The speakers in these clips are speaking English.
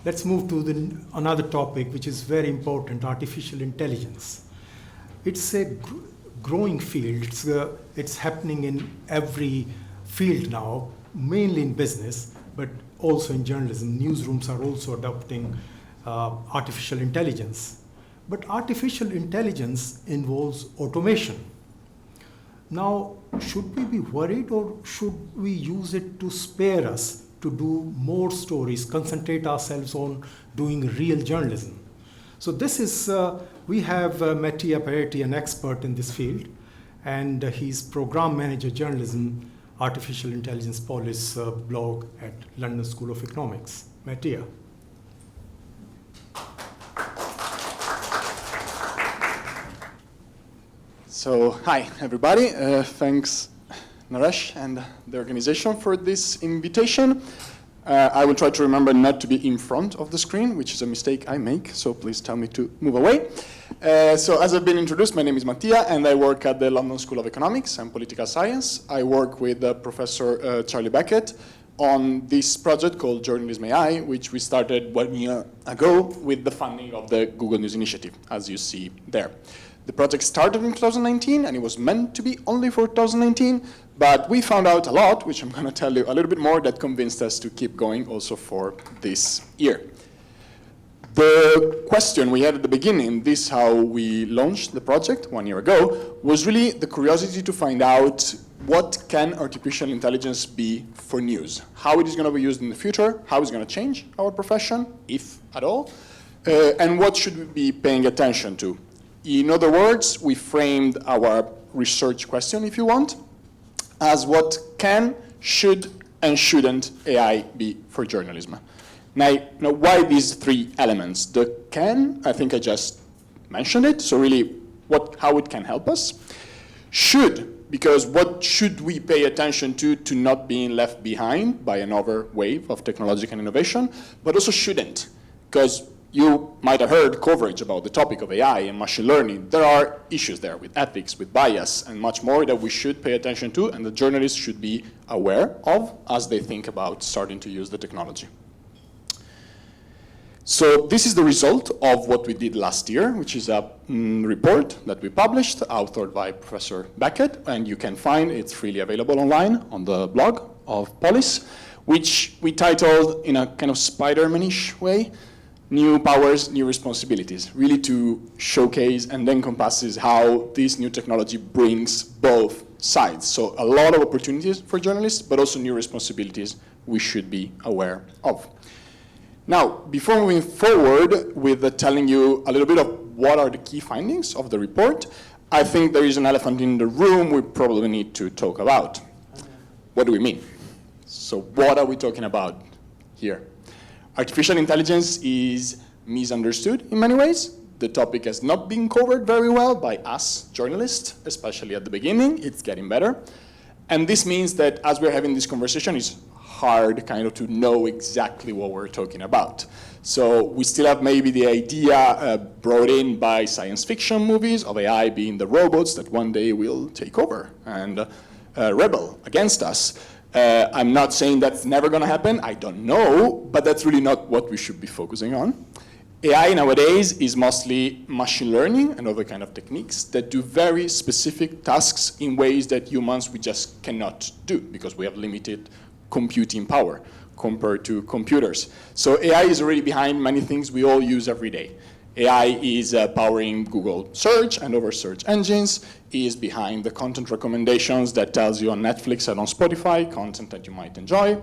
let's move to another topic which is very important, artificial intelligence. It's a growing field. It's happening in every field now, mainly in business, but also in journalism. Newsrooms are also adopting artificial intelligence. But artificial intelligence involves automation. Now, should we be worried, or should we use it to spare us to do more stories, concentrate ourselves on doing real journalism? So this is, we have Mattia Peretti, an expert in this field, and he's Program Manager Journalism, Artificial Intelligence Polis blog at London School of Economics. Mattia. So, hi, everybody. Thanks, Naresh and the organization for this invitation. I will try to remember not to be in front of the screen, which is a mistake I make, so please tell me to move away. So as I've been introduced, my name is Mattia, and I work at the London School of Economics and Political Science. I work with Professor Charlie Beckett on this project called Journalism AI, which we started 1 year ago with the funding of the Google News Initiative, as you see there. The project started in 2019, and it was meant to be only for 2019, but we found out a lot, which I'm going to tell you a little bit more, that convinced us to keep going also for this year. The question we had at the beginning, this is how we launched the project 1 year ago, was really the curiosity to find out what can artificial intelligence be for news, how it is going to be used in the future, how it's going to change our profession, if at all, and what should we be paying attention to. In other words, we framed our research question, if you want, as what can, should, and shouldn't AI be for journalism. Now, why these three elements? The can, I think I just mentioned it, so really how it can help us. Should, because what should we pay attention to not being left behind by another wave of technological innovation, but also shouldn't, because you might have heard coverage about the topic of AI and machine learning. There are issues there with ethics, with bias, and much more that we should pay attention to, and the journalists should be aware of as they think about starting to use the technology. So this is the result of what we did last year, which is a report that we published, authored by Professor Beckett, and you can find it's freely available online on the blog of Polis, which we titled in a kind of Spider-Man-ish way, New Powers, New Responsibilities, really to showcase and encompasses how this new technology brings both sides. So a lot of opportunities for journalists, but also new responsibilities we should be aware of. Now, before moving forward with telling you a little bit of what are the key findings of the report, I think there is an elephant in the room we probably need to talk about. What do we mean? So what are we talking about here? Artificial intelligence is misunderstood in many ways. The topic has not been covered very well by us journalists, especially at the beginning. It's getting better. And this means that as we're having this conversation, it's hard kind of to know exactly what we're talking about. So we still have maybe the idea brought in by science fiction movies of AI being the robots that one day will take over and rebel against us. I'm not saying that's never going to happen. I don't know, but that's really not what we should be focusing on. AI nowadays is mostly machine learning and other kind of techniques that do very specific tasks in ways that humans we just cannot do because we have limited computing power compared to computers. So AI is already behind many things we all use every day. AI is powering Google search and other search engines, is behind the content recommendations that tells you on Netflix and on Spotify, content that you might enjoy,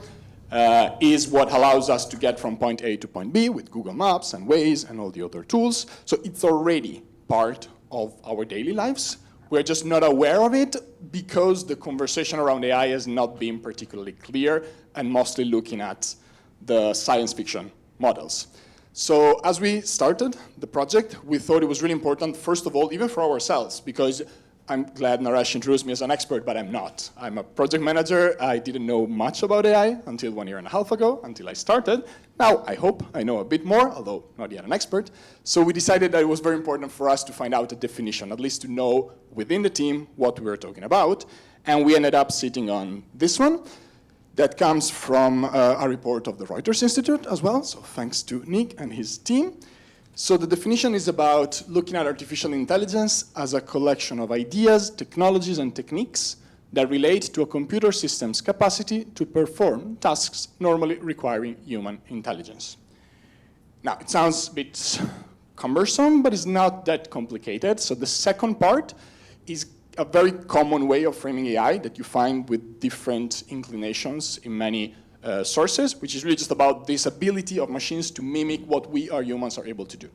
is what allows us to get from point A to point B with Google Maps and Waze and all the other tools. So it's already part of our daily lives. We're just not aware of it because the conversation around AI has not been particularly clear and mostly looking at the science fiction models. So as we started the project, we thought it was really important, first of all, even for ourselves, because I'm glad Naresh introduced me as an expert, but I'm not. I'm a project manager. I didn't know much about AI until 1.5 years ago, until I started. Now, I hope I know a bit more, although not yet an expert. So we decided that it was very important for us to find out a definition, at least to know within the team what we were talking about. And we ended up sitting on this one. That comes from a report of the Reuters Institute as well, so thanks to Nick and his team. So the definition is about looking at artificial intelligence as a collection of ideas, technologies, and techniques that relate to a computer system's capacity to perform tasks normally requiring human intelligence. Now, it sounds a bit cumbersome, but it's not that complicated. So the second part is a very common way of framing AI that you find with different inclinations in many sources, which is really just about this ability of machines to mimic what we humans are able to do.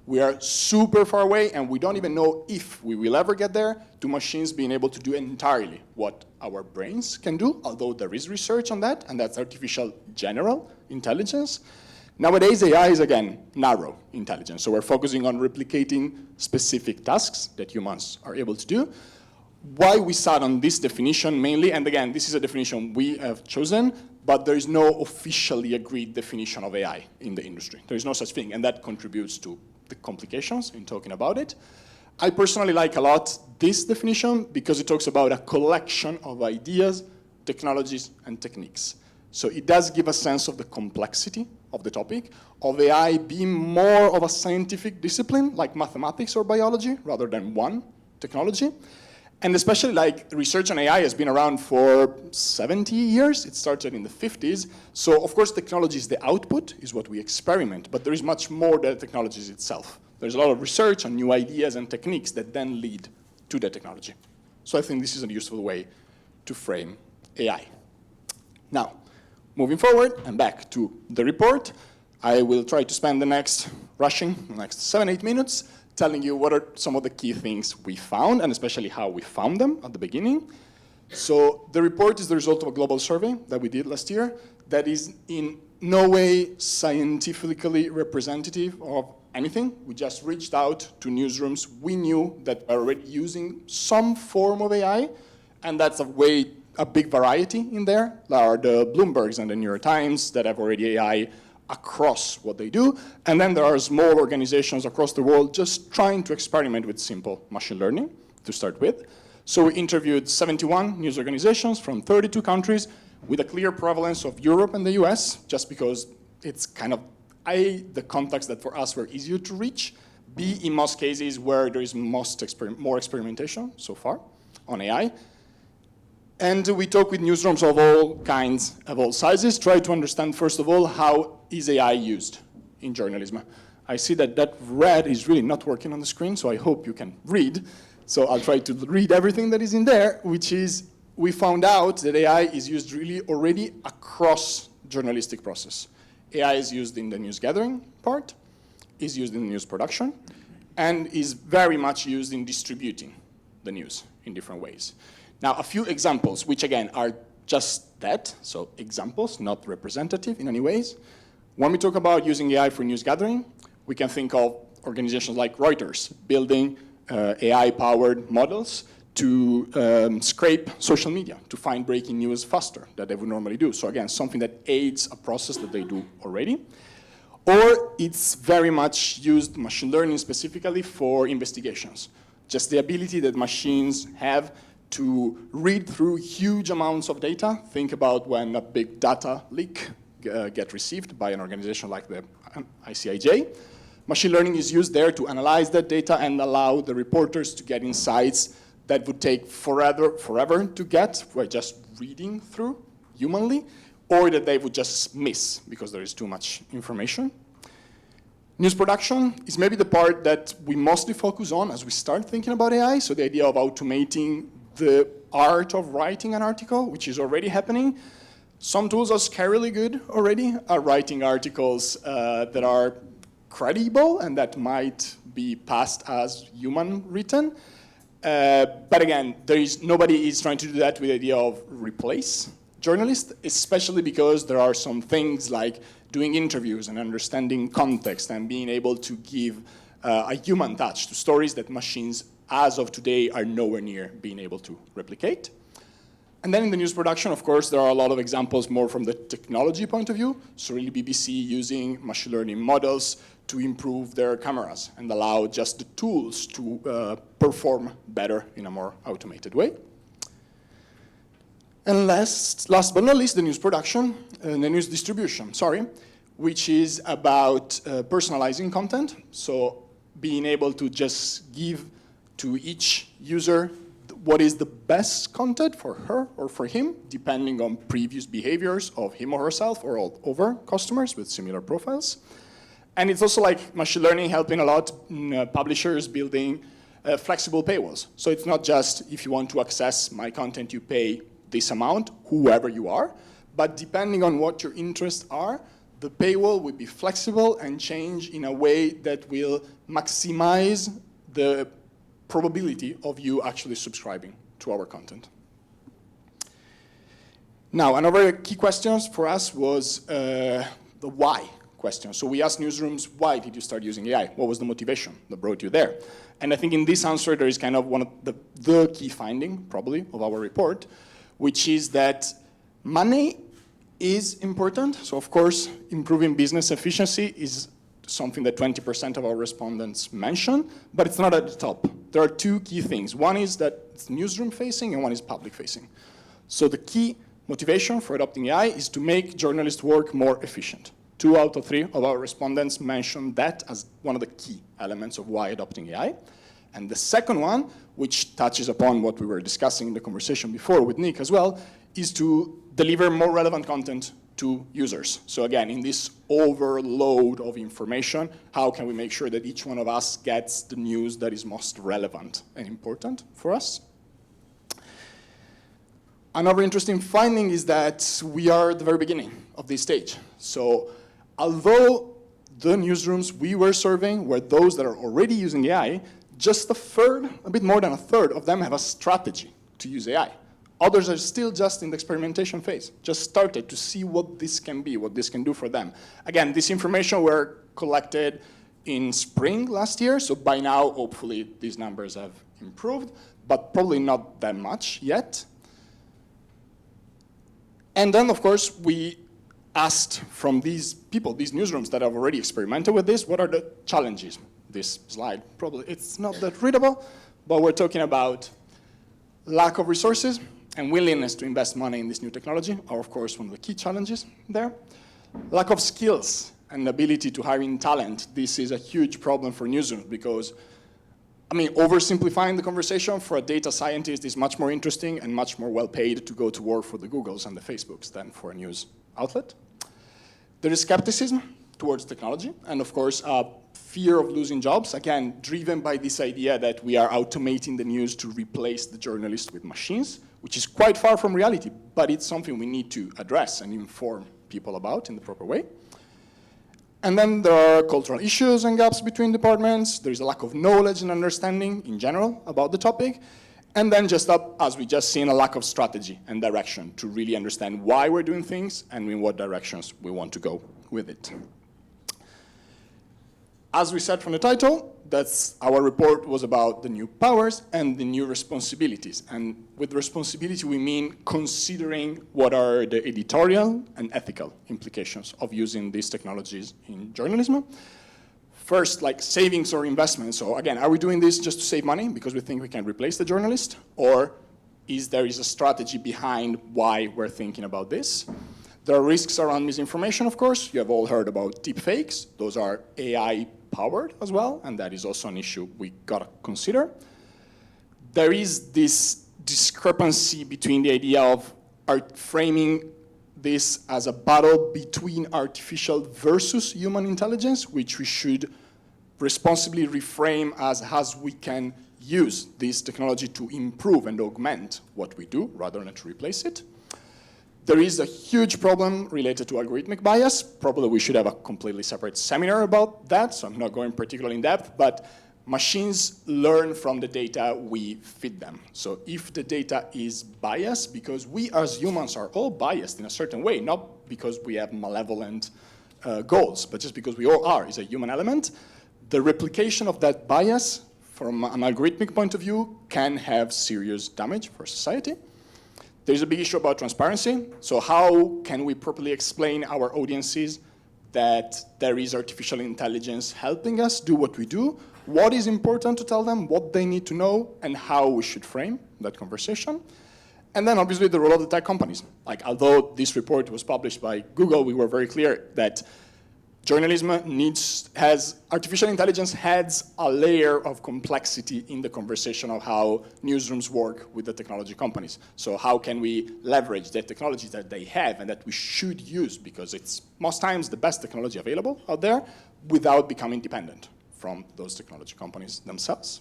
We are super far away, and we don't even know if we will ever get there to machines being able to do entirely what our brains can do, although there is research on that, and that's artificial general intelligence. Nowadays, AI is, again, narrow intelligence. So we're focusing on replicating specific tasks that humans are able to do. Why we sat on this definition mainly, and again, this is a definition we have chosen, but there is no officially agreed definition of AI in the industry. There is no such thing, and that contributes to the complications in talking about it. I personally like a lot this definition because it talks about a collection of ideas, technologies, and techniques. So it does give a sense of the complexity of the topic, of AI being more of a scientific discipline, like mathematics or biology, rather than one technology. And especially like research on AI has been around for 70 years. It started in the 50s. So of course, technology is the output, is what we experiment, but there is much more than technology itself. There's a lot of research on new ideas and techniques that then lead to the technology. So I think this is a useful way to frame AI. Now, moving forward and back to the report, I will try to spend the next 7-8 minutes telling you what are some of the key things we found, and especially how we found them at the beginning. So the report is the result of a global survey that we did last year that is in no way scientifically representative of anything. We just reached out to newsrooms we knew that are already using some form of AI, and that's a big variety in there. There are the Bloombergs and the New York Times that have already AI across what they do. And then there are small organizations across the world just trying to experiment with simple machine learning to start with. So we interviewed 71 news organizations from 32 countries with a clear prevalence of Europe and the US, just because it's kind of, A, the context that for us were easier to reach, B, in most cases where there is more experimentation so far on AI. And we talk with newsrooms of all kinds, of all sizes, try to understand, first of all, how is AI used in journalism. I see that red is really not working on the screen, so I hope you can read. So I'll try to read everything that is in there, which is, we found out that AI is used really already across journalistic process. AI is used in the news gathering part, is used in the news production, and is very much used in distributing the news in different ways. Now, a few examples, which again are just that, so examples, not representative in any ways. When we talk about using AI for news gathering, we can think of organizations like Reuters building AI-powered models to scrape social media, to find breaking news faster than they would normally do. So again, something that aids a process that they do already. Or it's very much used, machine learning specifically, for investigations. Just the ability that machines have to read through huge amounts of data. Think about when a big data leak gets received by an organization like the IJA. Machine learning is used there to analyze that data and allow the reporters to get insights that would take forever to get by just reading through humanly, or that they would just miss because there is too much information. News production is maybe the part that we mostly focus on as we start thinking about AI, so the idea of automating the art of writing an article, which is already happening. Some tools are scarily good already at writing articles that are credible and that might be passed as human written. But again, nobody is trying to do that with the idea of replace journalists, especially because there are some things like doing interviews and understanding context and being able to give a human touch to stories that machines, as of today, are nowhere near being able to replicate. And then in the news production, of course, there are a lot of examples more from the technology point of view. So really BBC using machine learning models to improve their cameras and allow just the tools to perform better in a more automated way. And last but not least, the news production, the news distribution, sorry, which is about personalizing content. So being able to just give to each user what is the best content for her or for him, depending on previous behaviors of him or herself or all over customers with similar profiles. And it's also like machine learning helping a lot publishers building flexible paywalls. So it's not just if you want to access my content, you pay this amount, whoever you are, but depending on what your interests are, the paywall will be flexible and change in a way that will maximize the probability of you actually subscribing to our content. Now, another key question for us was the why question. So we asked newsrooms, why did you start using AI? What was the motivation that brought you there? And I think in this answer, there is kind of one of the key finding, probably, of our report, which is that money is important. So of course, improving business efficiency is something that 20% of our respondents mention, but it's not at the top. There are two key things. One is that it's newsroom facing and one is public facing. So the key motivation for adopting AI is to make journalist work more efficient. 2 out of 3 of our respondents mentioned that as one of the key elements of why adopting AI. And the second one, which touches upon what we were discussing in the conversation before with Nick as well, is to deliver more relevant content to users. So again, in this overload of information, how can we make sure that each one of us gets the news that is most relevant and important for us? Another interesting finding is that we are at the very beginning of this stage. So although the newsrooms we were serving were those that are already using AI, just a bit more than a third of them have a strategy to use AI. Others are still just in the experimentation phase, just started to see what this can be, what this can do for them. Again, this information were collected in spring last year, so by now, hopefully, these numbers have improved, but probably not that much yet. And then, of course, we asked from these people, these newsrooms that have already experimented with this, what are the challenges? This slide, probably it's not that readable, but we're talking about lack of resources and willingness to invest money in this new technology are, of course, one of the key challenges there. Lack of skills and ability to hire in talent. This is a huge problem for newsrooms because, I mean, oversimplifying the conversation for a data scientist is much more interesting and much more well paid to go to work for the Googles and the Facebooks than for a news outlet. There is skepticism towards technology and, of course, fear of losing jobs, again, driven by this idea that we are automating the news to replace the journalist with machines, which is quite far from reality, but it's something we need to address and inform people about in the proper way. And then there are cultural issues and gaps between departments. There is a lack of knowledge and understanding in general about the topic. And then just as we just seen, a lack of strategy and direction to really understand why we're doing things and in what directions we want to go with it. As we said from the title, that's our report was about the new powers and the new responsibilities. And with responsibility, we mean considering what are the editorial and ethical implications of using these technologies in journalism. First, like savings or investments. So again, are we doing this just to save money because we think we can replace the journalist? Or there is a strategy behind why we're thinking about this? There are risks around misinformation, of course. You have all heard about deepfakes. Those are AI-powered as well, and that is also an issue we gotta consider. There is this discrepancy between the idea of framing this as a battle between artificial versus human intelligence, which we should responsibly reframe as we can use this technology to improve and augment what we do rather than to replace it. There is a huge problem related to algorithmic bias. Probably we should have a completely separate seminar about that, so I'm not going particularly in depth, but machines learn from the data we feed them. So if the data is biased, because we as humans are all biased in a certain way, not because we have malevolent goals, but just because we all are, is a human element, the replication of that bias from an algorithmic point of view can have serious damage for society. There's a big issue about transparency. So how can we properly explain our audiences that there is artificial intelligence helping us do what we do? What is important to tell them, what they need to know, and how we should frame that conversation? And then obviously the role of the tech companies. Like, although this report was published by Google, we were very clear that artificial intelligence adds a layer of complexity in the conversation of how newsrooms work with the technology companies. So how can we leverage the technologies that they have and that we should use, because it's most times the best technology available out there, without becoming dependent from those technology companies themselves.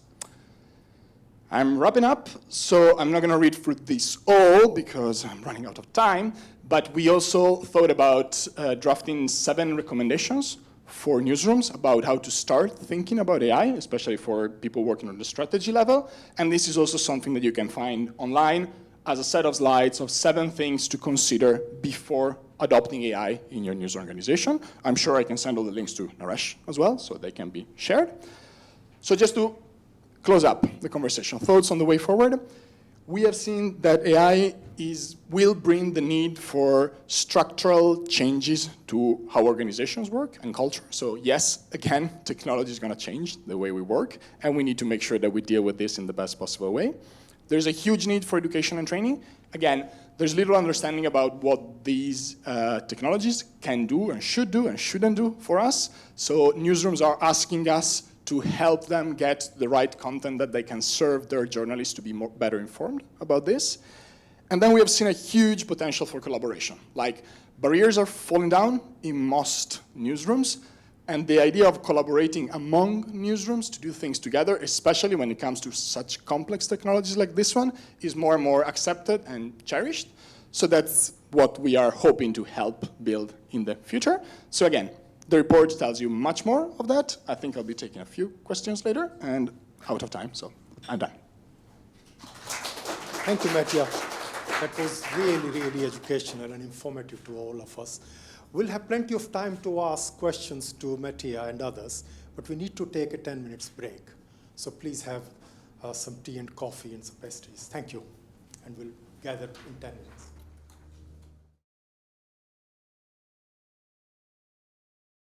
I'm wrapping up, so I'm not going to read through this all because I'm running out of time, but we also thought about drafting 7 recommendations for newsrooms about how to start thinking about AI, especially for people working on the strategy level. And this is also something that you can find online as a set of slides of 7 things to consider before adopting AI in your news organization. I'm sure I can send all the links to Naresh as well, so they can be shared. So just to close up the conversation, thoughts on the way forward. We have seen that AI will bring the need for structural changes to how organizations work and culture. So yes, again, technology is going to change the way we work, and we need to make sure that we deal with this in the best possible way. There's a huge need for education and training. Again, there's little understanding about what these technologies can do and shouldn't do for us. So newsrooms are asking us to help them get the right content that they can serve their journalists to be better informed about this. And then we have seen a huge potential for collaboration. Like, barriers are falling down in most newsrooms, and the idea of collaborating among newsrooms to do things together, especially when it comes to such complex technologies like this one, is more and more accepted and cherished. So that's what we are hoping to help build in the future. So again, the report tells you much more of that. I think I'll be taking a few questions later, and out of time, so I'm done. Thank you, Mattia. That was really, really educational and informative to all of us. We'll have plenty of time to ask questions to Mattia and others, but we need to take a 10 minutes break. So please have some tea and coffee and some pastries. Thank you, and we'll gather in 10 minutes.